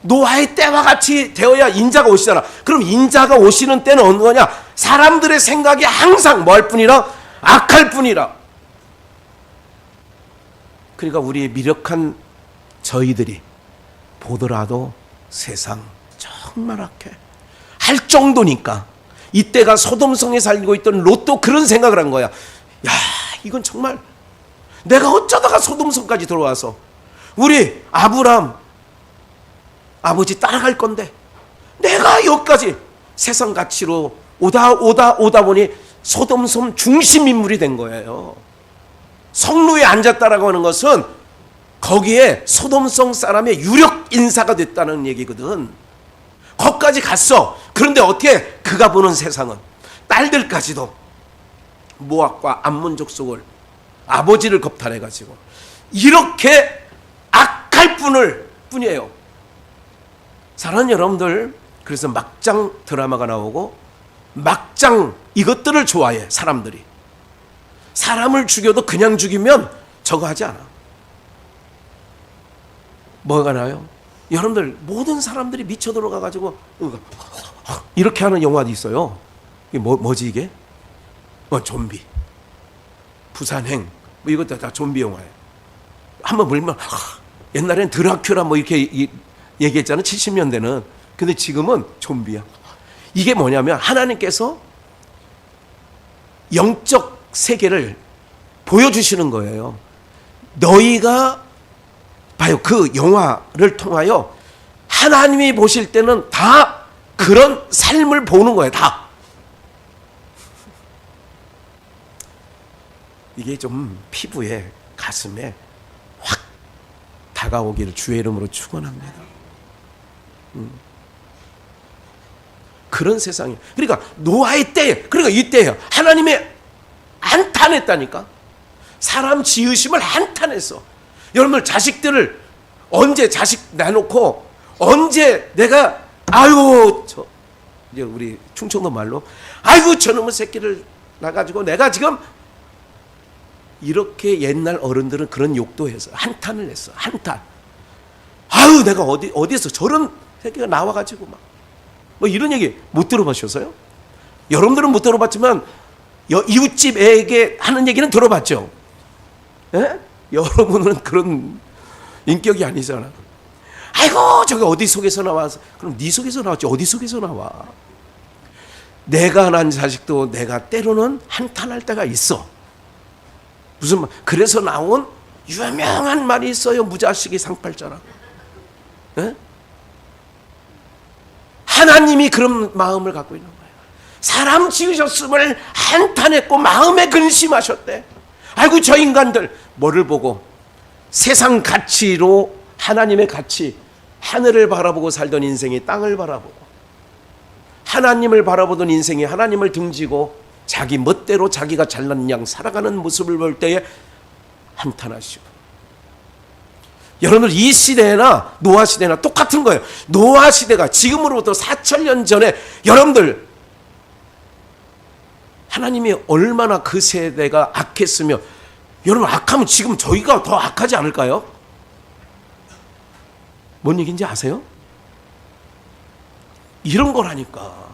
노아의 때와 같이 되어야 인자가 오시잖아. 그럼 인자가 오시는 때는 어느 거냐? 사람들의 생각이 항상 뭐 할 뿐이라? 악할 뿐이라. 그러니까 우리 미력한 저희들이 보더라도 세상 정말 악해 할 정도니까 이때가 소돔성에 살고 있던 롯도 그런 생각을 한 거야. 야, 이건 정말 내가 어쩌다가 소돔성까지 들어와서 우리 아브람 아버지 따라갈 건데 내가 여기까지 세상 가치로 오다 보니 소돔성 중심 인물이 된 거예요. 성루에 앉았다라고 하는 것은 거기에 소돔성 사람의 유력 인사가 됐다는 얘기거든. 거기까지 갔어. 그런데 어떻게 그가 보는 세상은 딸들까지도 모압과 암몬 족속을 아버지를 겁탈해가지고 이렇게 악할 뿐이에요. 사랑하는 여러분들, 그래서 막장 드라마가 나오고 막장 이것들을 좋아해. 사람들이 사람을 죽여도 그냥 죽이면 저거 하지 않아. 뭐가 나요? 여러분들 모든 사람들이 미쳐 들어가가지고 이렇게 하는 영화도 있어요. 이게 뭐지 이게? 좀비, 부산행, 뭐 이것도 다 좀비 영화예요. 한번 물면 옛날엔 드라큘라 뭐 이렇게 얘기했잖아요. 70년대는. 근데 지금은 좀비야. 이게 뭐냐면 하나님께서 영적 세계를 보여주시는 거예요. 너희가 봐요. 그 영화를 통하여 하나님이 보실 때는 다 그런 삶을 보는 거예요. 다. 이게 좀 피부에 가슴에 확 다가오기를 주의 이름으로 축원합니다. 그런 세상이. 그러니까 노아의 때, 그러니까 이때예요. 하나님이 한탄했다니까. 사람 지으심을 한탄했어. 여러분들 자식들을 언제 자식 내놓고 언제 내가 아유 저 이제 우리 충청도 말로 아이고 저놈의 새끼를 나가지고 내가 지금 이렇게 옛날 어른들은 그런 욕도 해서 한탄을 했어. 한탄. 아유 내가 어디서 저런 새끼가 나와가지고 막 뭐 이런 얘기 못 들어보셨어요? 여러분들은 못 들어봤지만 이웃집 애에게 하는 얘기는 들어봤죠. 예? 여러분은 그런 인격이 아니잖아. 아이고 저게 어디 속에서 나와서. 그럼 네 속에서 나왔지 어디 속에서 나와. 내가 난 자식도 내가 때로는 한탄할 때가 있어. 무슨 말. 그래서 나온 유명한 말이 있어요. 무자식이 상팔자라고. 예? 하나님이 그런 마음을 갖고 있는 거예요. 사람 지으셨음을 한탄했고 마음에 근심하셨대. 아이고 저 인간들. 뭐를 보고? 세상 가치로 하나님의 가치, 하늘을 바라보고 살던 인생이 땅을 바라보고, 하나님을 바라보던 인생이 하나님을 등지고 자기 멋대로 자기가 잘난 양 살아가는 모습을 볼 때에 한탄하시고. 여러분들 이 시대나 노아 시대나 똑같은 거예요. 노아 시대가 지금으로부터 4,000년 전에 여러분들 하나님이 얼마나 그 세대가 악했으며, 여러분 악하면 지금 저희가 더 악하지 않을까요? 뭔 얘기인지 아세요? 이런 거라니까.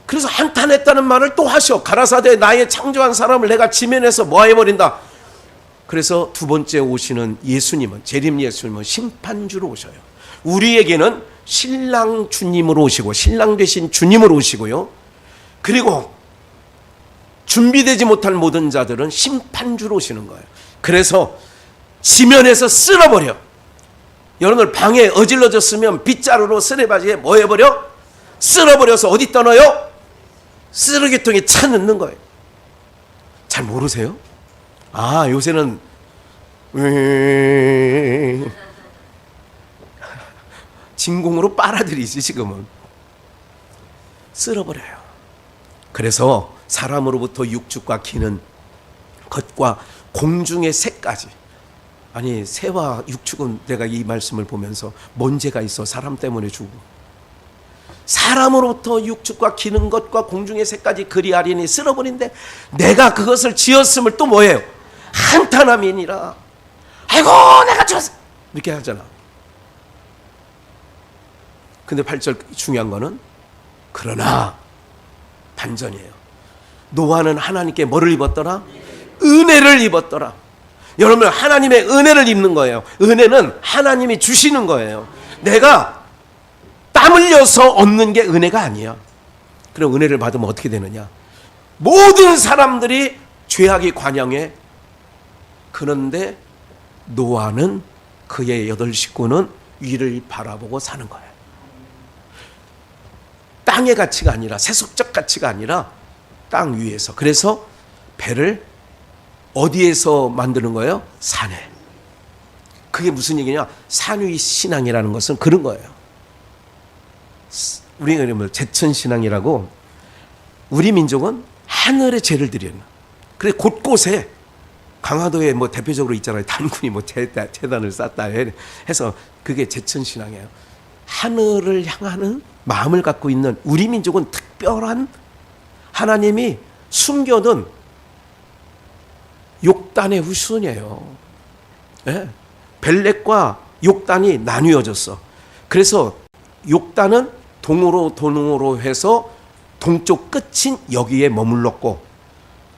그래서 한탄했다는 말을 또 하셔. 가라사대 나의 창조한 사람을 내가 지면에서 모아버린다. 그래서 두 번째 오시는 예수님은, 재림 예수님은 심판주로 오셔요. 우리에게는 신랑 주님으로 오시고, 신랑 되신 주님으로 오시고요. 그리고 준비되지 못한 모든 자들은 심판주로 오시는 거예요. 그래서 지면에서 쓸어버려. 여러분들 방에 어질러졌으면 빗자루로 쓰레바지에 뭐 해버려? 쓸어버려서 어디 떠넣어요? 쓰레기통에 차 넣는 거예요. 잘 모르세요? 아, 요새는 진공으로 빨아들이지. 지금은 쓸어버려요. 그래서 사람으로부터 육축과 기는 것과 공중의 새까지, 아니 새와 육축은 내가 이 말씀을 보면서 뭔 죄가 있어? 사람 때문에 죽고. 사람으로부터 육축과 기는 것과 공중의 새까지 그리하리니 쓸어버린데 내가 그것을 지었음을 또 뭐예요? 한탄함이니라. 아이고 내가 지었어, 이렇게 하잖아. 근데 8절 중요한 거는 그러나 반전이에요. 노아는 하나님께 뭐를 입었더라? 은혜를 입었더라. 여러분 하나님의 은혜를 입는 거예요. 은혜는 하나님이 주시는 거예요. 내가 땀 흘려서 얻는 게 은혜가 아니야. 그럼 은혜를 받으면 어떻게 되느냐? 모든 사람들이 죄악이 관영해. 그런데 노아는 그의 8 식구는 위를 바라보고 사는 거예요. 땅의 가치가 아니라, 세속적 가치가 아니라 땅 위에서. 그래서 배를 어디에서 만드는 거예요? 산에. 그게 무슨 얘기냐? 산위 신앙이라는 것은 그런 거예요. 우리가 이름을 제천신앙이라고, 우리 민족은 하늘에 죄를 드리는. 그래 곳곳에 강화도에 뭐 대표적으로 있잖아요. 단군이 뭐 재단을 쌓다 해서 그게 제천신앙이에요. 하늘을 향하는 마음을 갖고 있는 우리 민족은 특별한, 하나님이 숨겨둔 욕단의 후손이에요. 예? 벨렉과 욕단이 나뉘어졌어. 그래서 욕단은 동으로 해서 동쪽 끝인 여기에 머물렀고,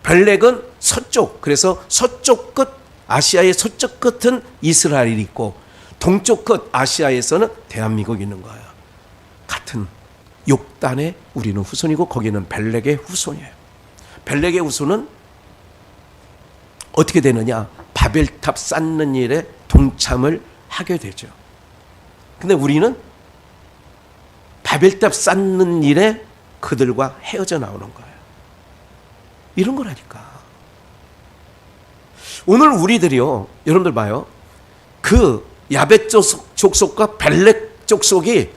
벨렉은 서쪽, 그래서 서쪽 끝, 아시아의 서쪽 끝은 이스라엘이 있고 동쪽 끝 아시아에서는 대한민국이 있는 거예요. 같은 욕단의 우리는 후손이고 거기는 벨렉의 후손이에요. 벨렉의 후손은 어떻게 되느냐? 바벨탑 쌓는 일에 동참을 하게 되죠. 근데 우리는 바벨탑 쌓는 일에 그들과 헤어져 나오는 거예요. 이런 거라니까. 오늘 우리들이요, 여러분들 봐요. 그 야벳 족속과 벨렉 족속이,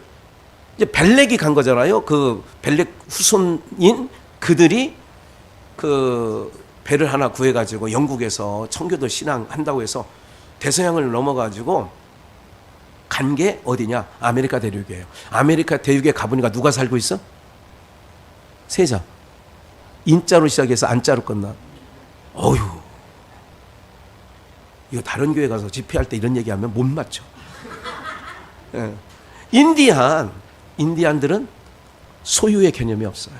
이제 벨렉이 간 거잖아요. 그 벨렉 후손인 그들이 그 배를 하나 구해가지고 영국에서 청교도 신앙한다고 해서 대서양을 넘어가지고 간 게 어디냐? 아메리카 대륙이에요. 아메리카 대륙에 가보니까 누가 살고 있어? 세자. 인자로 시작해서 안자로 끝나. 어휴, 이거 다른 교회 가서 집회할 때 이런 얘기하면 못 맞춰. 예. 인디안들은 소유의 개념이 없어요.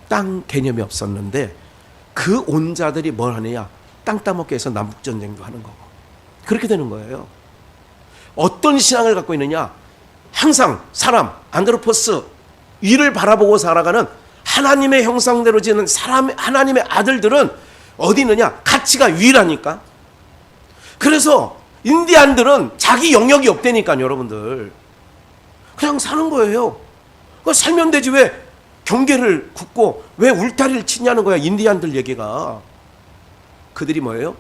땅 개념이 없었는데 그 온자들이 뭘 하느냐? 땅 따먹기 위해서 남북전쟁도 하는 거고. 그렇게 되는 거예요. 어떤 신앙을 갖고 있느냐? 항상 사람, 안드로포스, 위를 바라보고 살아가는 하나님의 형상대로 지은 사람, 하나님의 아들들은 어디 있느냐? 가치가 위라니까. 그래서 인디안들은 자기 영역이 없다니까요, 여러분들. 그냥 사는 거예요. 살면 되지 왜 경계를 긋고 왜 울타리를 치냐는 거야, 인디안들 얘기가. 그들이 뭐예요?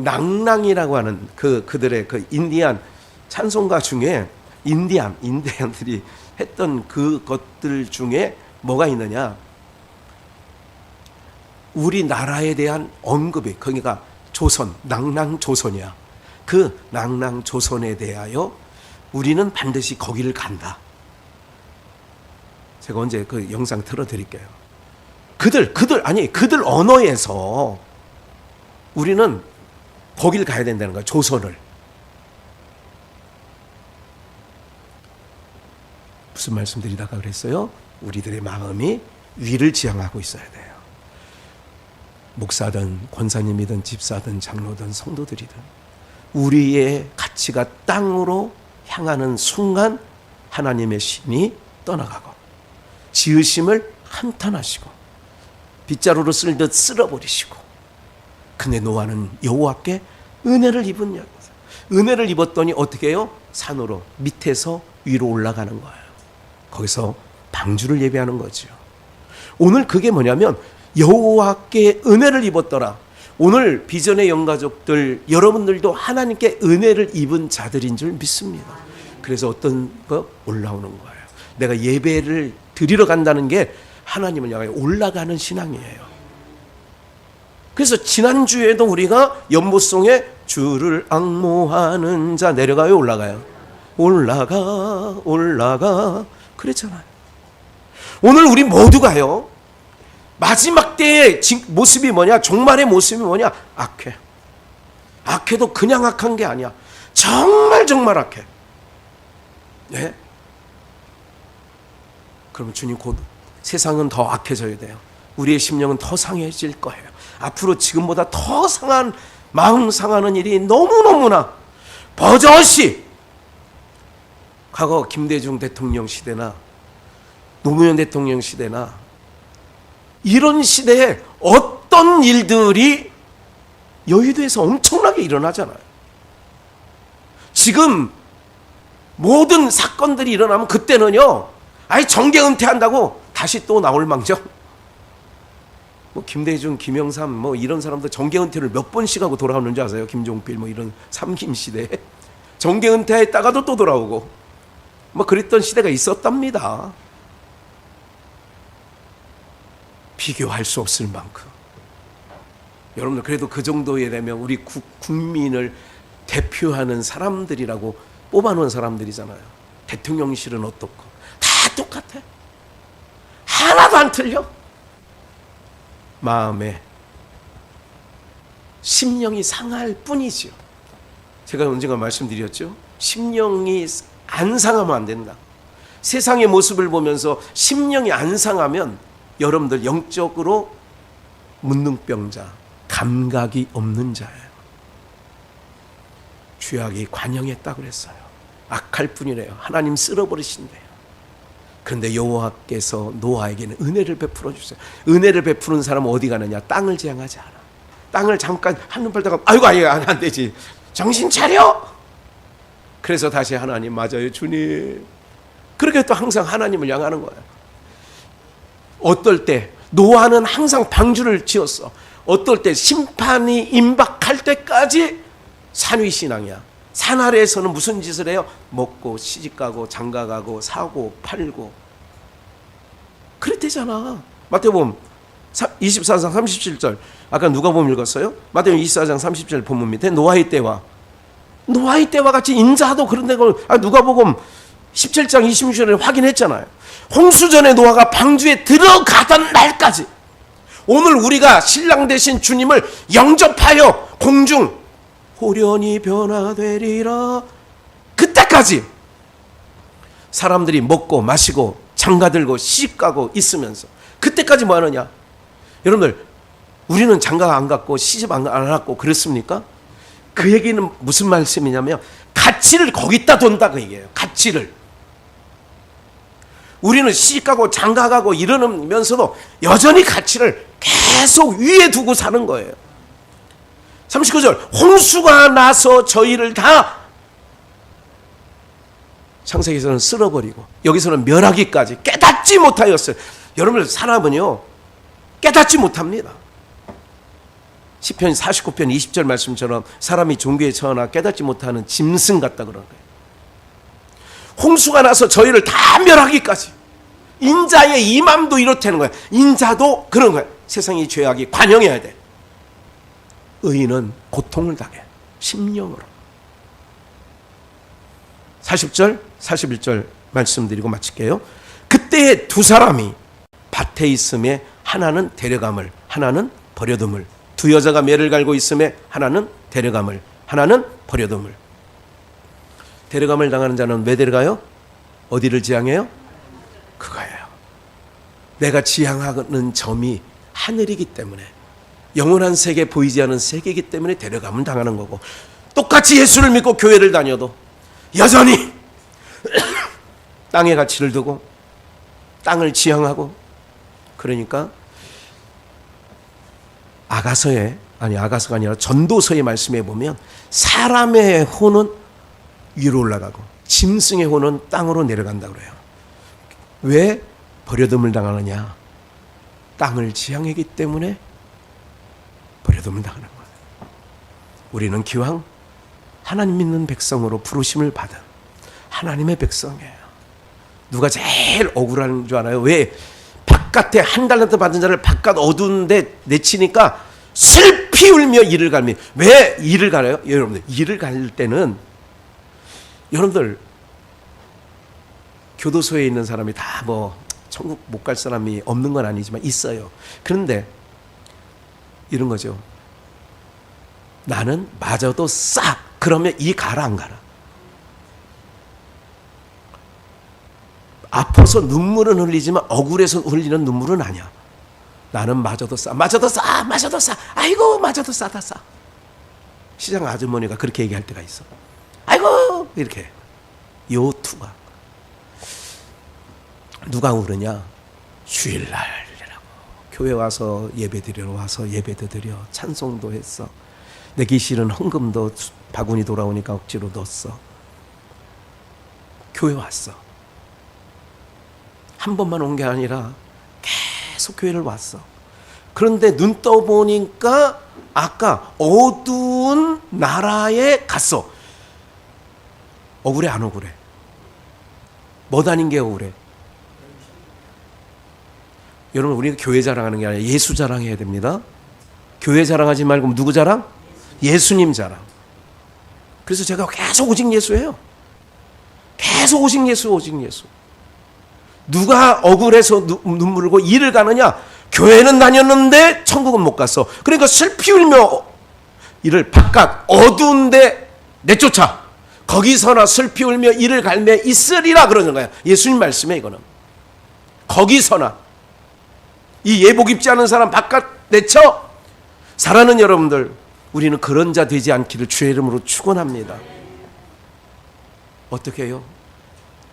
낭낭이라고 하는 그들의 그 인디안 찬송가 중에 인디안들이 했던 그것들 중에 뭐가 있느냐? 우리나라에 대한 언급이, 그러니까 조선, 낭낭 조선이야. 그 낭낭 조선에 대하여 우리는 반드시 거기를 간다. 제가 언제 그 영상 틀어드릴게요. 그들 언어에서 우리는 거길 가야 된다는 거야. 조선을. 무슨 말씀 드리다가 그랬어요? 우리들의 마음이 위를 지향하고 있어야 돼요. 목사든 권사님이든 집사든 장로든 성도들이든 우리의 가치가 땅으로 향하는 순간 하나님의 신이 떠나가고 지으심을 한탄하시고 빗자루로 쓸듯 쓸어버리시고, 근데 노아는 여호와께 은혜를 입은 자. 은혜를 입었더니 어떻게 해요? 산으로 밑에서 위로 올라가는 거예요. 거기서 방주를 예배하는 거죠. 오늘 그게 뭐냐면 여호와께 은혜를 입었더라. 오늘 비전의 영가족들 여러분들도 하나님께 은혜를 입은 자들인 줄 믿습니다. 그래서 어떤 거 올라오는 거예요. 내가 예배를 드리러 간다는 게 하나님을 향해 올라가는 신앙이에요. 그래서 지난주에도 우리가 연보송에 주를 앙모하는 자 내려가요, 올라가요? 올라가 그랬잖아요. 오늘 우리 모두가요, 마지막 때의 모습이 뭐냐? 종말의 모습이 뭐냐? 악해. 악해도 그냥 악한 게 아니야. 정말 악해. 네? 그러면 주님 곧 세상은 더 악해져야 돼요. 우리의 심령은 더 상해질 거예요. 앞으로 지금보다 더 상한, 마음 상하는 일이 너무너무나 버젓이, 과거 김대중 대통령 시대나 노무현 대통령 시대나 이런 시대에 어떤 일들이 여의도에서 엄청나게 일어나잖아요. 지금 모든 사건들이 일어나면 그때는요, 아예 정계 은퇴한다고 다시 또 나올 망정. 뭐 김대중, 김영삼 뭐 이런 사람들 정계 은퇴를 몇 번씩 하고 돌아오는지 아세요? 김종필 뭐 이런 삼김 시대에 정계 은퇴했다가도 또 돌아오고 뭐 그랬던 시대가 있었답니다. 비교할 수 없을 만큼. 여러분들 그래도 그 정도에 되면 우리 국민을 대표하는 사람들이라고 뽑아놓은 사람들이잖아요. 대통령실은 어떻고 다 똑같아. 하나도 안 틀려. 마음에 심령이 상할 뿐이죠. 제가 언젠가 말씀드렸죠. 심령이 안 상하면 안 된다. 세상의 모습을 보면서 심령이 안 상하면 여러분들 영적으로 문둥병자, 감각이 없는 자예요. 죄악이 관영했다고 그랬어요. 악할 뿐이래요. 하나님 쓸어버리신대요. 그런데 여호와께서 노아에게는 은혜를 베풀어 주세요. 은혜를 베푸는 사람은 어디 가느냐? 땅을 지향하지 않아. 땅을 잠깐 한눈 팔다가 아이고 안 되지. 정신 차려. 그래서 다시 하나님, 맞아요 주님. 그렇게 또 항상 하나님을 향하는 거예요. 어떨 때 노아는 항상 방주를 지었어. 어떨 때 심판이 임박할 때까지 산위신앙이야. 산 아래에서는 무슨 짓을 해요? 먹고 시집가고 장가가고 사고 팔고 그랬대잖아. 마태복음 24장 37절, 아까 누가복음 읽었어요? 마태복음 24장 30절 본문 밑에 노아의 때와 같이 인자도 그런 데가 누가복음 17장 26절에 확인했잖아요. 홍수전에 노아가 방주에 들어가던 날까지. 오늘 우리가 신랑 되신 주님을 영접하여 공중 호련히 변화되리라, 그때까지 사람들이 먹고 마시고 장가들고 시집가고 있으면서 그때까지 뭐 하느냐? 여러분들, 우리는 장가 안 갔고 시집 안 갔고 그랬습니까? 그 얘기는 무슨 말씀이냐면 가치를 거기다 둔다 그 얘기예요. 가치를. 우리는 시집가고 장가가고 이러면서도 여전히 가치를 계속 위에 두고 사는 거예요. 39절, 홍수가 나서 저희를 다, 창세기에서는 쓸어버리고 여기서는 멸하기까지 깨닫지 못하였어요. 여러분, 사람은요 깨닫지 못합니다. 시편 49편 20절 말씀처럼 사람이 종교에 처하나 깨닫지 못하는 짐승 같다 그런 거예요. 홍수가 나서 저희를 다 멸하기까지. 인자의 임함도 이렇다는 거야. 인자도 그런 거야. 세상의 죄악이 관영해야 돼. 의인은 고통을 당해. 심령으로. 40절 41절 말씀드리고 마칠게요. 그때에 두 사람이 밭에 있음에 하나는 데려감을 하나는 버려둠을, 두 여자가 매를 갈고 있음에 하나는 데려감을 하나는 버려둠을. 데려감을 당하는 자는 왜 데려가요? 어디를 지향해요? 그거예요. 내가 지향하는 점이 하늘이기 때문에, 영원한 세계, 보이지 않는 세계이기 때문에 데려감을 당하는 거고, 똑같이 예수를 믿고 교회를 다녀도 여전히 땅의 가치를 두고 땅을 지향하고, 그러니까 아가서가 아니라 전도서의 말씀에 보면 사람의 혼은 위로 올라가고 짐승의 혼은 땅으로 내려간다고 그래요. 왜 버려둠을 당하느냐? 땅을 지향하기 때문에 버려둠을 당하는 거예요. 우리는 기왕 하나님 믿는 백성으로 부르심을 받은 하나님의 백성이에요. 누가 제일 억울한 줄 알아요? 왜 바깥에 한 달란트 받은 자를 바깥 어두운데 내치니까 슬피 울며 이를 갈미. 왜 이를 갈아요? 여러분들, 이를 갈 때는, 여러분들 교도소에 있는 사람이 다 뭐 천국 못 갈 사람이 없는 건 아니지만 있어요. 그런데 이런 거죠. 나는 마저도 싸. 그러면 이 가라 안 가라? 아파서 눈물은 흘리지만 억울해서 흘리는 눈물은 아니야. 나는 마저도 싸. 마저도 싸. 마저도 싸. 아이고 마저도 싸다 싸. 시장 아주머니가 그렇게 얘기할 때가 있어. 아이고 이렇게. 요 투가 누가 울으냐? 주일날이라고. 교회 와서 예배드리러 와서 예배도 드려, 찬송도 했어. 내기 싫은 헌금도 바구니 돌아오니까 억지로 넣었어. 교회 왔어. 한 번만 온 게 아니라 계속 교회를 왔어. 그런데 눈 떠보니까 아까 어두운 나라에 갔어. 억울해 안 억울해? 뭐 다닌 게 억울해? 여러분, 우리가 교회 자랑하는 게 아니라 예수 자랑해야 됩니다. 교회 자랑하지 말고 누구 자랑? 예수님 자랑. 그래서 제가 계속 오직 예수예요. 계속 오직 예수, 오직 예수. 누가 억울해서 눈물 흘고 일을 가느냐? 교회는 다녔는데 천국은 못 갔어. 그러니까 슬피 울며 이를 바깥 어두운데 내쫓아. 거기서나 슬피 울며 이를 갈매 있으리라 그러는 거야. 예수님 말씀에 이거는. 거기서나. 이 예복 입지 않은 사람 바깥 내쳐. 사랑하는 여러분들, 우리는 그런 자 되지 않기를 주의 이름으로 축원합니다. 어떻게 해요?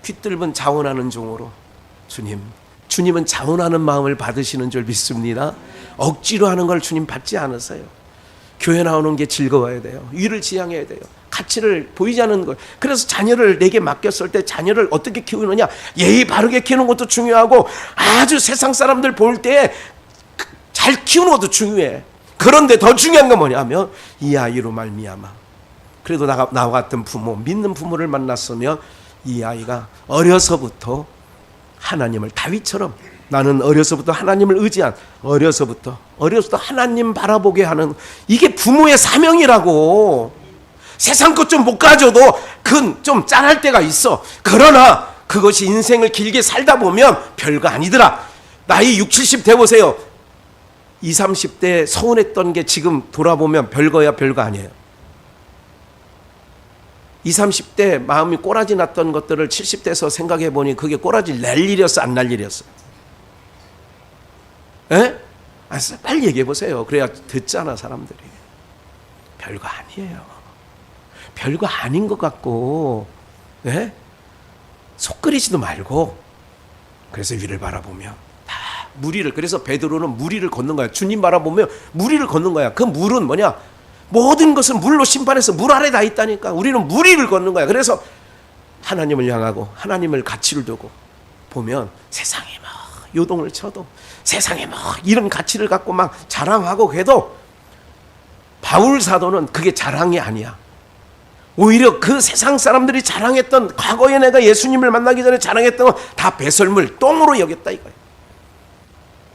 귀뜰은 자원하는 종으로. 주님은 자원하는 마음을 받으시는 줄 믿습니다. 억지로 하는 걸 주님 받지 않으세요. 교회 나오는 게 즐거워야 돼요. 위를 지향해야 돼요. 가치를 보이지 않는 것. 그래서 자녀를 내게 맡겼을 때 자녀를 어떻게 키우느냐? 예의 바르게 키우는 것도 중요하고, 아주 세상 사람들 볼 때 잘 키우는 것도 중요해. 그런데 더 중요한 건 뭐냐면 이 아이로 말미암아, 그래도 나와 같은 부모, 믿는 부모를 만났으면 이 아이가 어려서부터 하나님을, 다윗처럼 나는 어려서부터 하나님을 의지한, 어려서부터 하나님 바라보게 하는, 이게 부모의 사명이라고. 세상 것 좀 못 가져도 그건 좀 짠할 때가 있어. 그러나 그것이 인생을 길게 살다 보면 별거 아니더라. 나이 60, 70 돼보세요. 20, 30대 서운했던 게 지금 돌아보면 별거야 별거 아니에요. 20, 30대 마음이 꼬라지 났던 것들을 70대에서 생각해 보니 그게 꼬라지 낼 일이었어, 안 날 일이었어? 에? 빨리 얘기해 보세요. 그래야 듣잖아 사람들이. 별거 아니에요. 별거 아닌 것 같고, 에? 속 끓이지도 말고. 그래서 위를 바라보며 다 무리를, 그래서 베드로는 무리를 걷는 거야. 주님 바라보며 무리를 걷는 거야. 그 물은 뭐냐? 모든 것은 물로 심판해서 물 아래 다 있다니까. 우리는 무리를 걷는 거야. 그래서 하나님을 향하고 하나님을 가치를 두고 보면 세상에 막 요동을 쳐도, 세상에 막 이런 가치를 갖고 막 자랑하고 해도 바울 사도는 그게 자랑이 아니야. 오히려 그 세상 사람들이 자랑했던, 과거에 내가 예수님을 만나기 전에 자랑했던 건 다 배설물, 똥으로 여겼다 이거예요.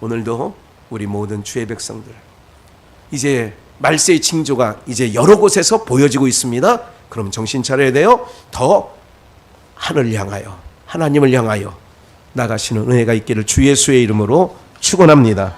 오늘도 우리 모든 주의 백성들, 이제 말세의 징조가 이제 여러 곳에서 보여지고 있습니다. 그럼 정신 차려야 돼요. 더 하늘을 향하여, 하나님을 향하여 나가시는 은혜가 있기를 주 예수의 이름으로 축원합니다.